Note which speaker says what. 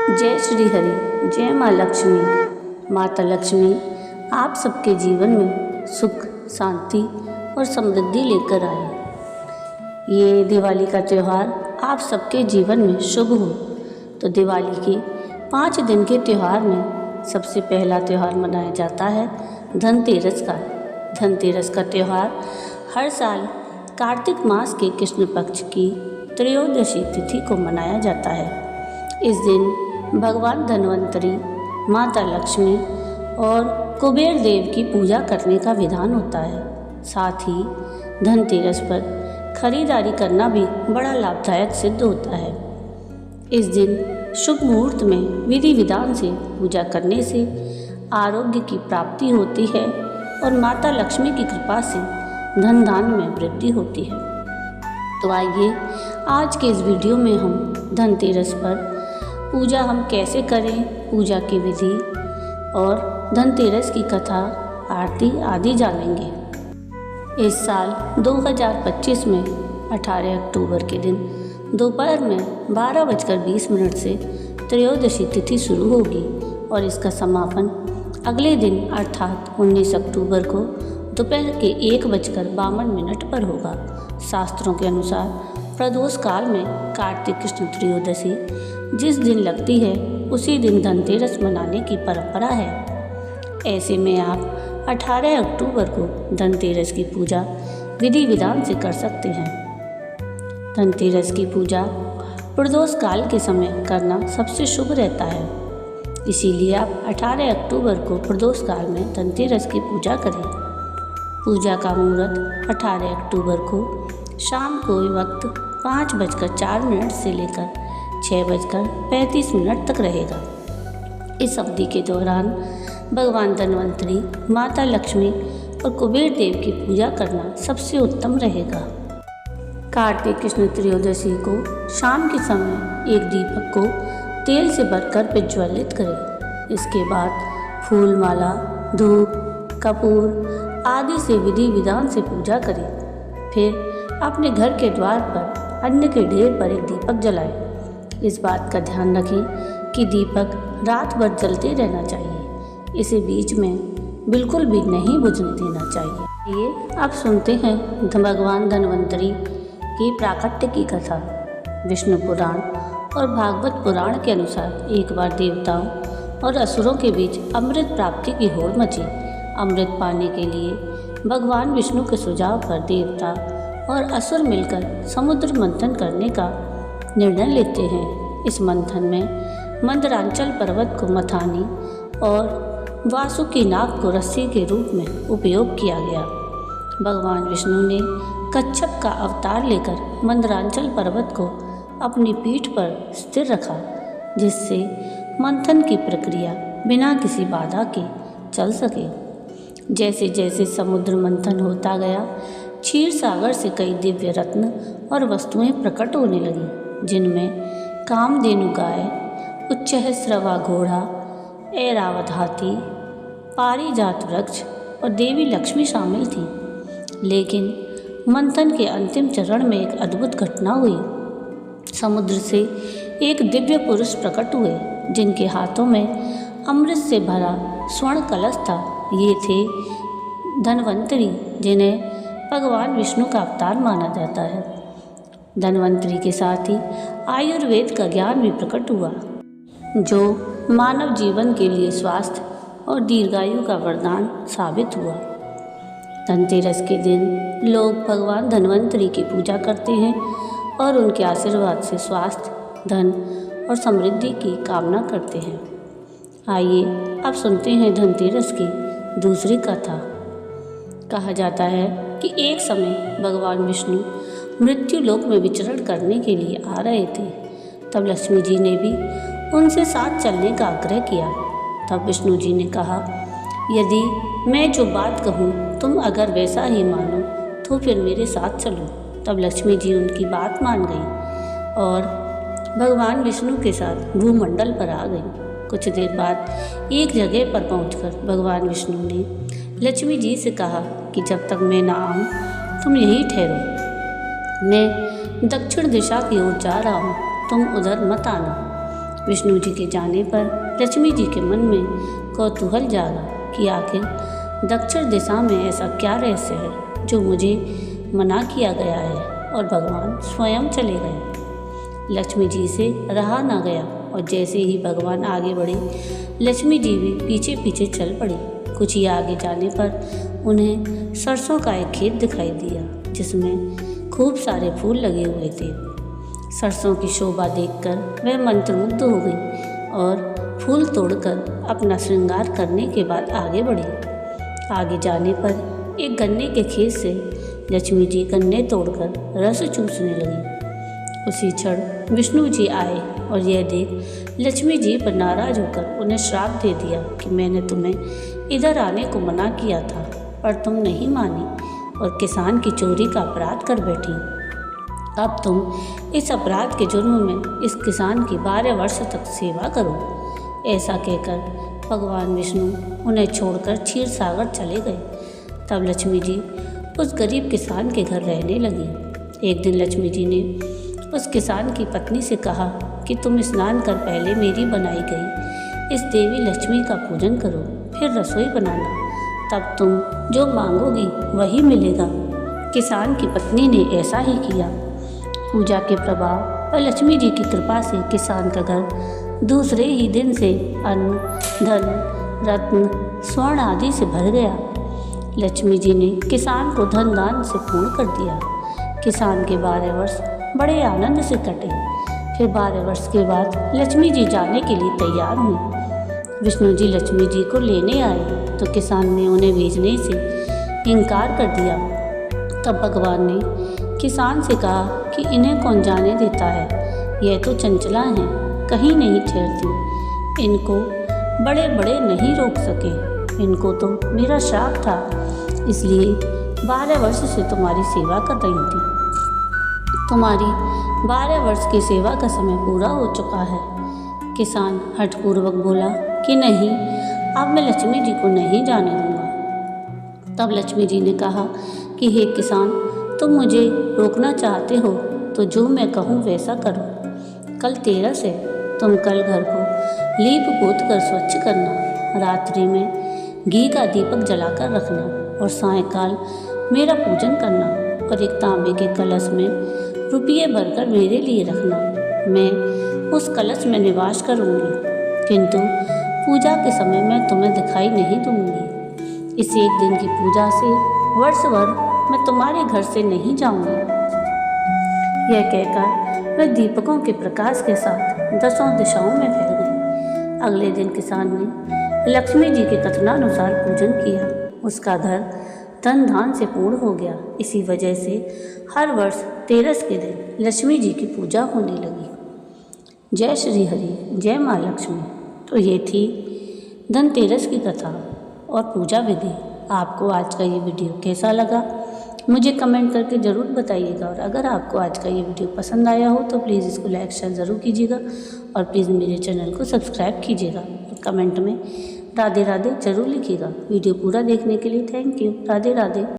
Speaker 1: जय श्री हरि, जय माँ लक्ष्मी। माता लक्ष्मी आप सबके जीवन में सुख, शांति और समृद्धि लेकर आए। ये दिवाली का त्यौहार आप सबके जीवन में शुभ हो। तो दिवाली के 5 दिन के त्यौहार में सबसे पहला त्यौहार मनाया जाता है धनतेरस का। धनतेरस का त्यौहार हर साल कार्तिक मास के कृष्ण पक्ष की त्रयोदशी तिथि को मनाया जाता है। इस दिन भगवान धन्वंतरी, माता लक्ष्मी और कुबेर देव की पूजा करने का विधान होता है। साथ ही धनतेरस पर खरीदारी करना भी बड़ा लाभदायक सिद्ध होता है। इस दिन शुभ मुहूर्त में विधि विधान से पूजा करने से आरोग्य की प्राप्ति होती है और माता लक्ष्मी की कृपा से धन धान्य में वृद्धि होती है। तो आइए आज के इस वीडियो में हम धनतेरस पर पूजा हम कैसे करें, पूजा की विधि और धनतेरस की कथा, आरती आदि जानेंगे। इस साल 2025 में 18 अक्टूबर के दिन दोपहर में 12:20 से त्रयोदशी तिथि शुरू होगी और इसका समापन अगले दिन अर्थात 19 अक्टूबर को दोपहर के 1:52 पर होगा। शास्त्रों के अनुसार प्रदोष काल में कार्तिक कृष्ण त्रयोदशी जिस दिन लगती है उसी दिन धनतेरस मनाने की परंपरा है। ऐसे में आप 18 अक्टूबर को धनतेरस की पूजा विधि विधान से कर सकते हैं। धनतेरस की पूजा प्रदोष काल के समय करना सबसे शुभ रहता है। इसीलिए आप 18 अक्टूबर को प्रदोष काल में धनतेरस की पूजा करें। पूजा का मुहूर्त 18 अक्टूबर को शाम को वक्त 5:04 से लेकर 6:35 तक रहेगा। इस अवधि के दौरान भगवान धन्वंतरी, माता लक्ष्मी और कुबेर देव की पूजा करना सबसे उत्तम रहेगा। कार्तिक कृष्ण त्रयोदशी को शाम के समय एक दीपक को तेल से भरकर प्रज्वलित करें। इसके बाद फूल माला, धूप, कपूर आदि से विधि विधान से पूजा करें। फिर अपने घर के द्वार पर अन्न के ढेर पर एक दीपक जलाएं। इस बात का ध्यान रखें कि दीपक रात भर जलते रहना चाहिए। इसे बीच में बिल्कुल भी नहीं बुझने देना चाहिए। ये अब सुनते हैं भगवान धन्वंतरी की प्राकट्य की कथा। विष्णु पुराण और भागवत पुराण के अनुसार एक बार देवताओं और असुरों के बीच अमृत प्राप्ति की होड़ मची। अमृत पाने के लिए भगवान विष्णु के सुझाव पर देवता और असुर मिलकर समुद्र मंथन करने का निर्णय लेते हैं। इस मंथन में मंदरांचल पर्वत को मथानी और वासुकी नाग को रस्सी के रूप में उपयोग किया गया। भगवान विष्णु ने कच्छप का अवतार लेकर मंदरांचल पर्वत को अपनी पीठ पर स्थिर रखा, जिससे मंथन की प्रक्रिया बिना किसी बाधा के चल सके। जैसे जैसे समुद्र मंथन होता गया, क्षीर सागर से कई दिव्य रत्न और वस्तुएं प्रकट होने लगीं, जिनमें कामधेनु गाय, उच्चैःस्रवा घोड़ा, ऐरावत हाथी, पारिजात वृक्ष और देवी लक्ष्मी शामिल थी। लेकिन मंथन के अंतिम चरण में एक अद्भुत घटना हुई। समुद्र से एक दिव्य पुरुष प्रकट हुए, जिनके हाथों में अमृत से भरा स्वर्ण कलश था। ये थे धन्वंतरी, जिन्हें भगवान विष्णु का अवतार माना जाता है। धन्वंतरी के साथ ही आयुर्वेद का ज्ञान भी प्रकट हुआ, जो मानव जीवन के लिए स्वास्थ्य और दीर्घायु का वरदान साबित हुआ। धनतेरस के दिन लोग भगवान धन्वंतरी की पूजा करते हैं और उनके आशीर्वाद से स्वास्थ्य, धन और समृद्धि की कामना करते हैं। आइए अब सुनते हैं धनतेरस की दूसरी कथा। कहा जाता है कि एक समय भगवान विष्णु मृत्यु लोक में विचरण करने के लिए आ रहे थे। तब लक्ष्मी जी ने भी उनसे साथ चलने का आग्रह किया। तब विष्णु जी ने कहा, यदि मैं जो बात कहूँ तुम अगर वैसा ही मानो तो फिर मेरे साथ चलो। तब लक्ष्मी जी उनकी बात मान गई और भगवान विष्णु के साथ भूमंडल पर आ गई। कुछ देर बाद एक जगह पर पहुंचकर भगवान विष्णु ने लक्ष्मी जी से कहा कि जब तक मैं ना आऊँ तुम यहीं ठहरो। मैं दक्षिण दिशा की ओर जा रहा हूँ, तुम उधर मत आना। विष्णु जी के जाने पर लक्ष्मी जी के मन में कौतूहल जागा कि आखिर दक्षिण दिशा में ऐसा क्या रहस्य है जो मुझे मना किया गया है, और भगवान स्वयं चले गए। लक्ष्मी जी से रहा ना गया और जैसे ही भगवान आगे बढ़े, लक्ष्मी जी भी पीछे पीछे चल पड़ी। कुछ ही आगे जाने पर उन्हें सरसों का एक खेत दिखाई दिया जिसमें खूब सारे फूल लगे हुए थे। सरसों की शोभा देखकर वह मंत्रमुग्ध हो गई और फूल तोड़कर अपना श्रृंगार करने के बाद आगे बढ़ी। आगे जाने पर एक गन्ने के खेत से लक्ष्मी जी गन्ने तोड़कर रस चूसने लगी। उसी क्षण विष्णु जी आए और यह देख लक्ष्मी जी पर नाराज होकर उन्हें श्राप दे दिया कि मैंने तुम्हें इधर आने को मना किया था, पर तुम नहीं मानी और किसान की चोरी का अपराध कर बैठी। अब तुम इस अपराध के जुर्म में इस किसान की 12 वर्ष तक सेवा करो। ऐसा कहकर भगवान विष्णु उन्हें छोड़कर क्षीर सागर चले गए। तब लक्ष्मी जी उस गरीब किसान के घर रहने लगी। एक दिन लक्ष्मी जी ने उस किसान की पत्नी से कहा कि तुम स्नान कर पहले मेरी बनाई गई इस देवी लक्ष्मी का पूजन करो, फिर रसोई बनाना, तब तुम जो मांगोगी वही मिलेगा। किसान की पत्नी ने ऐसा ही किया। पूजा के प्रभाव और लक्ष्मी जी की कृपा से किसान का घर दूसरे ही दिन से अन्न, धन, रत्न, स्वर्ण आदि से भर गया। लक्ष्मी जी ने किसान को धन दान से पूर्ण कर दिया। किसान के 12 वर्ष बड़े आनंद से कटे। फिर 12 वर्ष के बाद लक्ष्मी जी जाने के लिए तैयार हुई। विष्णु जी लक्ष्मी जी को लेने आए तो किसान ने उन्हें भेजने से इनकार कर दिया। तब भगवान ने किसान से कहा कि इन्हें कौन जाने देता है, यह तो चंचला हैं, कहीं नहीं ठहरती, इनको बड़े बड़े नहीं रोक सके। इनको तो मेरा श्राप था, इसलिए 12 वर्ष से तुम्हारी सेवा कर रही थी। तुम्हारी 12 वर्ष की सेवा का समय पूरा हो चुका है। किसान हठपूर्वक बोला कि नहीं, अब मैं लक्ष्मी जी को नहीं जाने दूंगा। तब लक्ष्मी जी ने कहा कि हे किसान, तुम मुझे रोकना चाहते हो तो जो मैं कहूँ वैसा करो। कल 13 है, तुम कल घर को लीप पोत कर स्वच्छ करना, रात्रि में घी का दीपक जलाकर रखना और सायंकाल मेरा पूजन करना और एक तांबे के कलश में रुपये भरकर मेरे लिए रखना। मैं उस कलश में निवास करूँगी, किंतु पूजा के समय मैं तुम्हें दिखाई नहीं दूँगी। इस एक दिन की पूजा से वर्ष भर मैं तुम्हारे घर से नहीं जाऊँगी। यह कहकर वह दीपकों के प्रकाश के साथ 10 दिशाओं में फैल गई। अगले दिन किसान ने लक्ष्मी जी के कथनानुसार पूजन किया। उसका घर धन धान से पूर्ण हो गया। इसी वजह से हर वर्ष 13 के दिन लक्ष्मी जी की पूजा होने लगी। जय श्री हरि, जय माँ लक्ष्मी। तो ये थी धनतेरस की कथा और पूजा विधि। आपको आज का ये वीडियो कैसा लगा मुझे कमेंट करके ज़रूर बताइएगा, और अगर आपको आज का ये वीडियो पसंद आया हो तो प्लीज़ इसको लाइक शेयर ज़रूर कीजिएगा और प्लीज़ मेरे चैनल को सब्सक्राइब कीजिएगा और कमेंट में राधे राधे ज़रूर लिखिएगा। वीडियो पूरा देखने के लिए थैंक यू। राधे राधे।